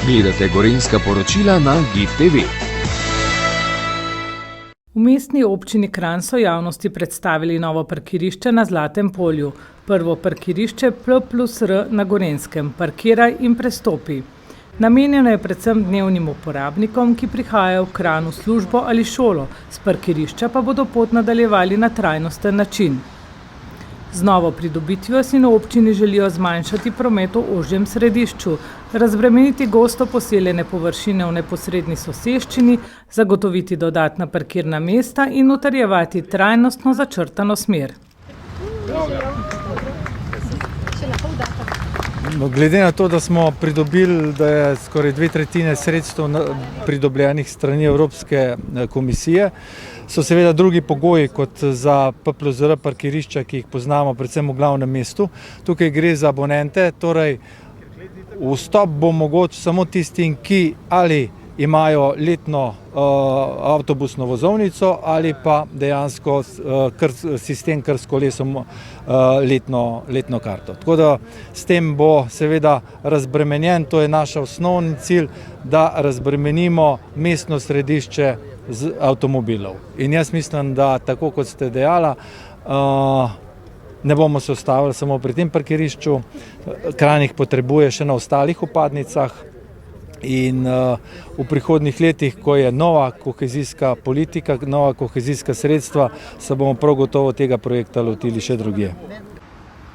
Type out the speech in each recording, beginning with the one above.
Gledate Gorenjska poročila na GIF TV. V mestni občini Kranj so javnosti predstavili novo parkirišče na Zlatem polju. Prvo parkirišče P+R na Gorenjskem. Parkiraj in prestopi. Namenjeno je predvsem dnevnim uporabnikom, ki prihajajo v Kranj v službo ali šolo, s parkirišča pa bodo pot nadaljevali na trajnosten način. Z novo pridobitvijo si na občini želijo zmanjšati promet v ožjem središču, razbremeniti gosto poseljene površine v neposredni soseščini, zagotoviti dodatna parkirna mesta in utrjevati trajnostno začrtano smer. Glede na to, da smo pridobili, da je skoraj 2/3 sredstev pridobljenih strani Evropske komisije, so seveda drugi pogoji kot za P+R parkirišča, ki jih poznamo predvsem v glavnem mestu. Tukaj gre za abonente, torej vstop bo mogoč samo tistim, ki ali imajo letno avtobusno vozovnico ali pa dejansko sistem kar s kolesom letno karto. Tako da s tem bo seveda razbremenjen, to je naš osnovni cilj, da razbremenimo mestno središče z avtomobilov. In jaz mislim, da tako kot ste dejala, ne bomo se ustavili samo pri tem parkirišču, Kranj jih potrebuje še na ostalih vpadnicah. In v prihodnjih letih, ko je nova kohezijska politika, nova kohezijska sredstva, se bomo prav gotovo tega projekta lotili še drugje.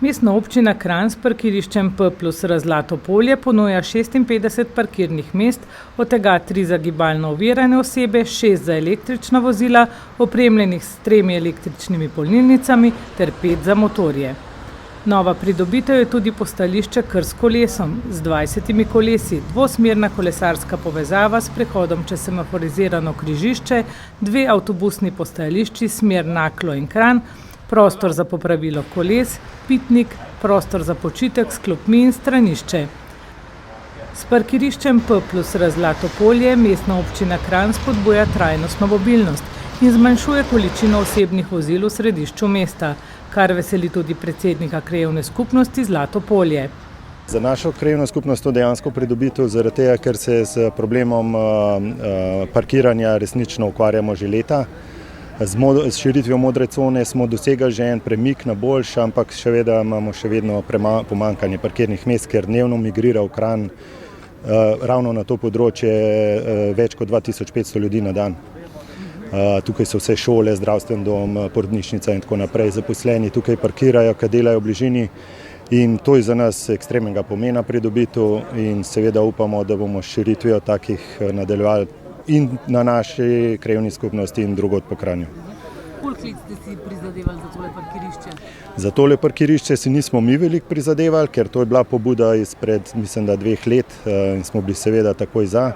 Mestna občina Kranj s parkiriščem P+R Zlato polje ponuja 56 parkirnih mest, od tega 3 za gibalno ovirane osebe, 6 za električna vozila, opremljenih s 3 električnimi polnilnicami ter 5 za motorje. Nova pridobitev je tudi postajališče kar s kolesom, z 20 kolesi, dvosmerna kolesarska povezava s prehodom čez semaforizirano križišče, 2 avtobusni postajališči, smer Naklo in Kranj, prostor za popravilo koles, pitnik, prostor za počitek s klopmi in stranišče. S parkiriščem P+R Zlato polje mestna občina Kranj spodbuja trajnostno mobilnost in zmanjšuje količino osebnih vozil v središču mesta, kar veseli tudi predsednika krajevne skupnosti Zlato polje. Za našo krajevno skupnost to dejansko pridobitev zaradi tega, ker se s problemom parkiranja resnično ukvarjamo že leta. S širitvijo modre cone smo dosegali že en premik na boljše, ampak imamo še vedno pomanjkanje parkirnih mest, ker dnevno migrira v Kranj ravno na to področje več kot 2500 ljudi na dan. Tukaj so vse šole, zdravstven dom, porodnišnica in tako naprej, zaposleni tukaj parkirajo, ki delajo v bližini in to je za nas ekstremnega pomena pridobitev in seveda upamo, da bomo s širitvijo takih nadaljevali in na naši krajevni skupnosti in drugod po Kranju. Koliko let ste si prizadevali za tole parkirišče? Za tole parkirišče si nismo mi veliko prizadevali, ker to je bila pobuda izpred, mislim, da 2 let in smo bili seveda takoj za.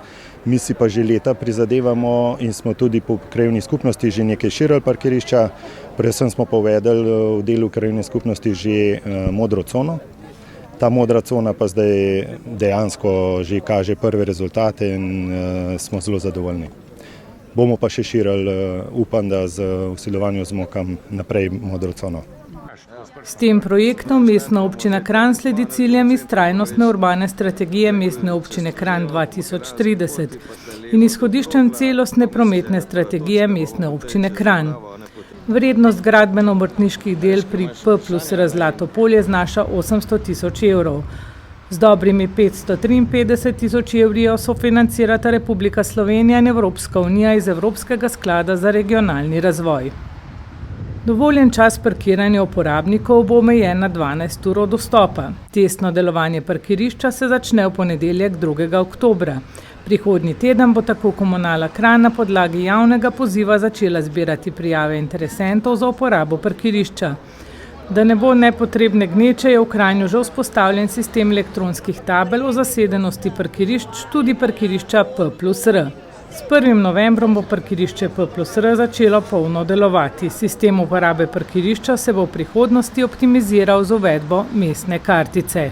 Mi si pa že leta prizadevamo in smo tudi po krajevni skupnosti že nekaj širili parkirišča. Predvsem smo pa uvedli v delu krajevne skupnosti že modro cono. Ta modra cona pa zdaj dejansko že kaže prve rezultate in smo zelo zadovoljni. Bomo pa še širili, upam, da z vsiljevanjem zmokam naprej modro cono. S tem projektom mestna občina Kranj sledi ciljem iz trajnostne urbane strategije mestne občine Kranj 2030 in izhodiščem celostne prometne strategije mestne občine Kranj. Vrednost gradbeno-obrtniških del pri P+R Zlato polje znaša 800 tisoč evrov. Z dobrimi 553 tisoč evri jo sofinancirata Republika Slovenija in Evropska unija iz Evropskega sklada za regionalni razvoj. Dovoljen čas parkiranja uporabnikov bo omejen na 12 ur od vstopa. Testno delovanje parkirišča se začne v ponedeljek 2. oktobra. Prihodnji teden bo tako Komunala Kranj na podlagi javnega poziva začela zbirati prijave interesentov za uporabo parkirišča. Da ne bo nepotrebne gneče, je v Kranju že vzpostavljen sistem elektronskih tabel o zasedenosti parkirišč, tudi parkirišča P+R. S 1. novembrom bo parkirišče P+R začelo polno delovati. Sistem uporabe parkirišča se bo v prihodnosti optimiziral z uvedbo mestne kartice.